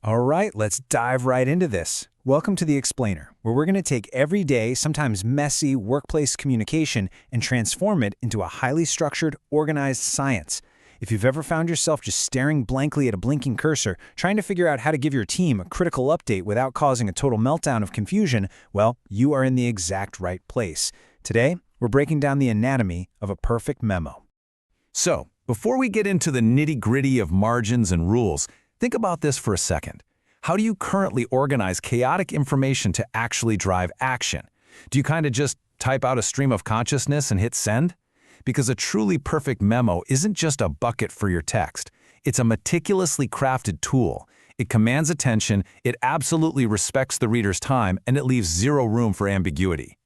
All right, let's dive right into this. Welcome to The Explainer, where we're going to take everyday, sometimes messy workplace communication and transform it into a highly structured, organized science. If you've ever found yourself just staring blankly at a blinking cursor, trying to figure out how to give your team a critical update without causing a total meltdown of confusion, well, you are in the exact right place. Today, we're breaking down the anatomy of a perfect memo. So, before we get into the nitty-gritty of margins and rules, think about this for a second. How do you currently organize chaotic information to actually drive action? Do you kind of just type out a stream of consciousness and hit send? Because a truly perfect memo isn't just a bucket for your text. It's a meticulously crafted tool. It commands attention, it absolutely respects the reader's time, and it leaves zero room for ambiguity.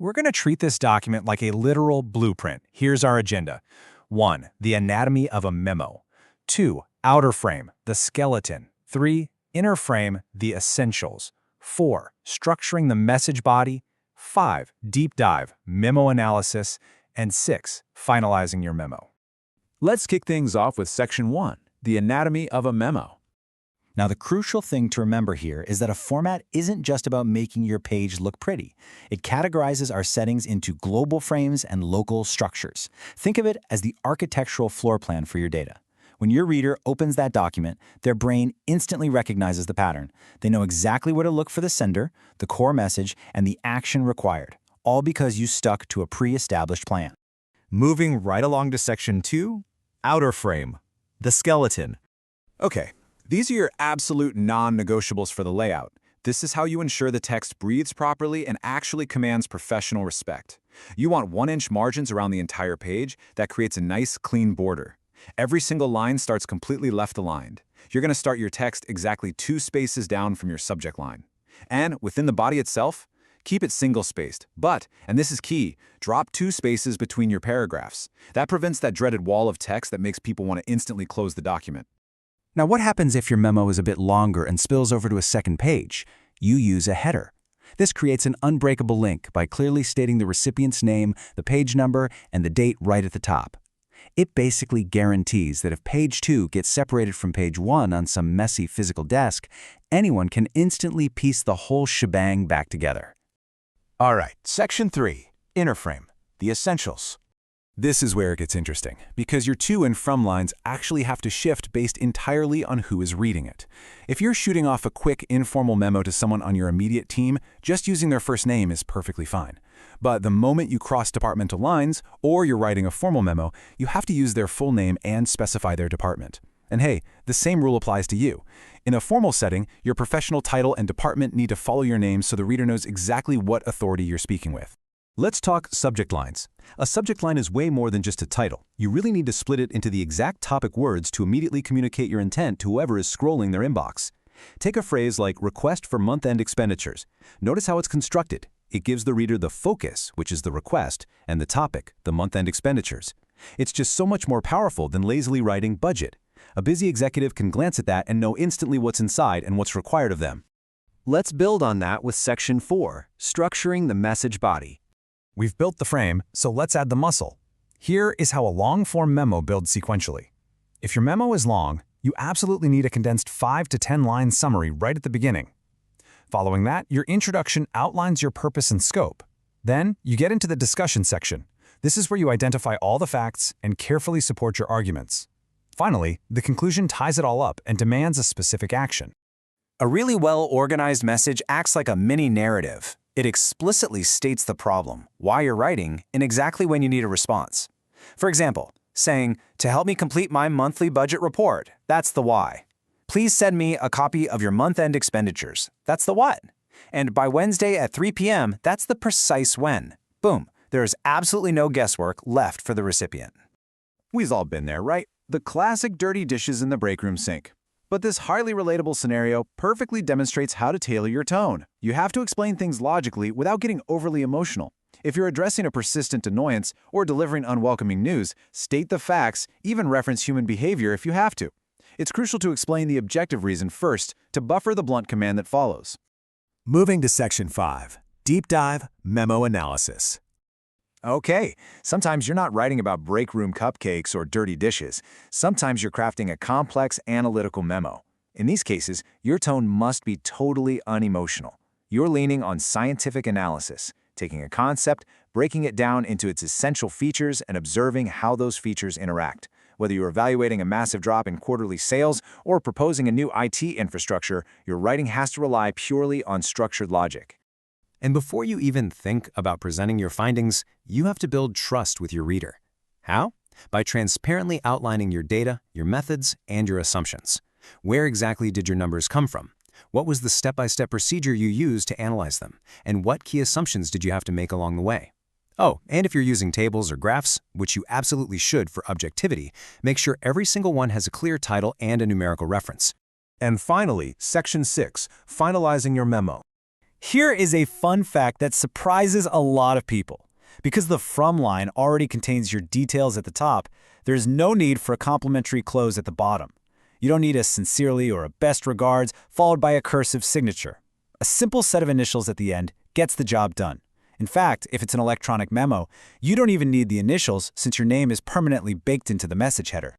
We're going to treat this document like a literal blueprint. Here's our agenda. 1. The anatomy of a memo. 2. Outer frame, the skeleton. 3. Inner frame, the essentials. 4. Structuring the message body. 5. Deep dive, memo analysis. And 6. Finalizing your memo. Let's kick things off with Section 1, the anatomy of a memo. Now, the crucial thing to remember here is that a format isn't just about making your page look pretty. It categorizes our settings into global frames and local structures. Think of it as the architectural floor plan for your data. When your reader opens that document, their brain instantly recognizes the pattern. They know exactly where to look for the sender, the core message, and the action required, all because you stuck to a pre-established plan. Moving right along to Section 2, outer frame, the skeleton. Okay, these are your absolute non-negotiables for the layout. This is how you ensure the text breathes properly and actually commands professional respect. You want 1-inch margins around the entire page that creates a nice, clean border. Every single line starts completely left-aligned. You're going to start your text exactly 2 spaces down from your subject line. And within the body itself, keep it single-spaced, but, and this is key, drop 2 spaces between your paragraphs. That prevents that dreaded wall of text that makes people want to instantly close the document. Now, what happens if your memo is a bit longer and spills over to a second page? You use a header. This creates an unbreakable link by clearly stating the recipient's name, the page number, and the date right at the top. It basically guarantees that if page 2 gets separated from page 1 on some messy physical desk, anyone can instantly piece the whole shebang back together. All right, Section 3, inner frame, the essentials. This is where it gets interesting, because your to and from lines actually have to shift based entirely on who is reading it. If you're shooting off a quick, informal memo to someone on your immediate team, just using their first name is perfectly fine. But the moment you cross departmental lines, or you're writing a formal memo, you have to use their full name and specify their department. And hey, the same rule applies to you. In a formal setting, your professional title and department need to follow your name so the reader knows exactly what authority you're speaking with. Let's talk subject lines. A subject line is way more than just a title. You really need to split it into the exact topic words to immediately communicate your intent to whoever is scrolling their inbox. Take a phrase like request for month-end expenditures. Notice how it's constructed. It gives the reader the focus, which is the request, and the topic, the month-end expenditures. It's just so much more powerful than lazily writing budget. A busy executive can glance at that and know instantly what's inside and what's required of them. Let's build on that with Section 4, structuring the message body. We've built the frame, so let's add the muscle. Here is how a long-form memo builds sequentially. If your memo is long, you absolutely need a condensed 5 to 10-line summary right at the beginning. Following that, your introduction outlines your purpose and scope. Then, you get into the discussion section. This is where you identify all the facts and carefully support your arguments. Finally, the conclusion ties it all up and demands a specific action. A really well-organized message acts like a mini-narrative. It explicitly states the problem, why you're writing, and exactly when you need a response. For example, saying, to help me complete my monthly budget report, that's the why. Please send me a copy of your month-end expenditures, that's the what. And by Wednesday at 3 p.m., that's the precise when. Boom, there is absolutely no guesswork left for the recipient. We've all been there, right? The classic dirty dishes in the break room sink. But this highly relatable scenario perfectly demonstrates how to tailor your tone. You have to explain things logically without getting overly emotional. If you're addressing a persistent annoyance or delivering unwelcoming news, state the facts, even reference human behavior if you have to. It's crucial to explain the objective reason first to buffer the blunt command that follows. Moving to Section 5, deep dive, memo analysis. Okay, sometimes you're not writing about break room cupcakes or dirty dishes. Sometimes you're crafting a complex analytical memo. In these cases, your tone must be totally unemotional. You're leaning on scientific analysis, taking a concept, breaking it down into its essential features, and observing how those features interact. Whether you're evaluating a massive drop in quarterly sales or proposing a new IT infrastructure, your writing has to rely purely on structured logic. And before you even think about presenting your findings, you have to build trust with your reader. How? By transparently outlining your data, your methods, and your assumptions. Where exactly did your numbers come from? What was the step-by-step procedure you used to analyze them? And what key assumptions did you have to make along the way? Oh, and if you're using tables or graphs, which you absolutely should for objectivity, make sure every single one has a clear title and a numerical reference. And finally, Section 6, finalizing your memo. Here is a fun fact that surprises a lot of people. Because the from line already contains your details at the top, there's no need for a complimentary close at the bottom. You don't need a sincerely or a best regards followed by a cursive signature. A simple set of initials at the end gets the job done. In fact, if it's an electronic memo, you don't even need the initials since your name is permanently baked into the message header.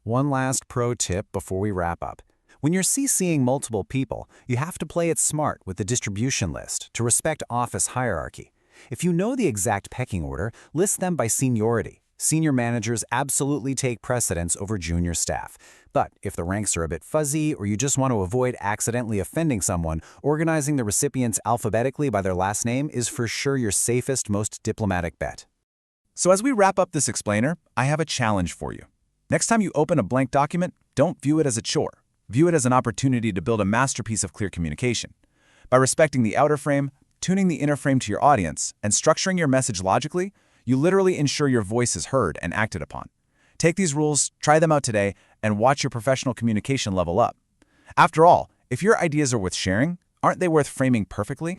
One last pro tip before we wrap up. When you're CCing multiple people, you have to play it smart with the distribution list to respect office hierarchy. If you know the exact pecking order, list them by seniority. Senior managers absolutely take precedence over junior staff. But if the ranks are a bit fuzzy or you just want to avoid accidentally offending someone, organizing the recipients alphabetically by their last name is for sure your safest, most diplomatic bet. So as we wrap up this explainer, I have a challenge for you. Next time you open a blank document, don't view it as a chore. View it as an opportunity to build a masterpiece of clear communication. By respecting the outer frame, tuning the inner frame to your audience, and structuring your message logically, you literally ensure your voice is heard and acted upon. Take these rules, try them out today, and watch your professional communication level up. After all, if your ideas are worth sharing, aren't they worth framing perfectly?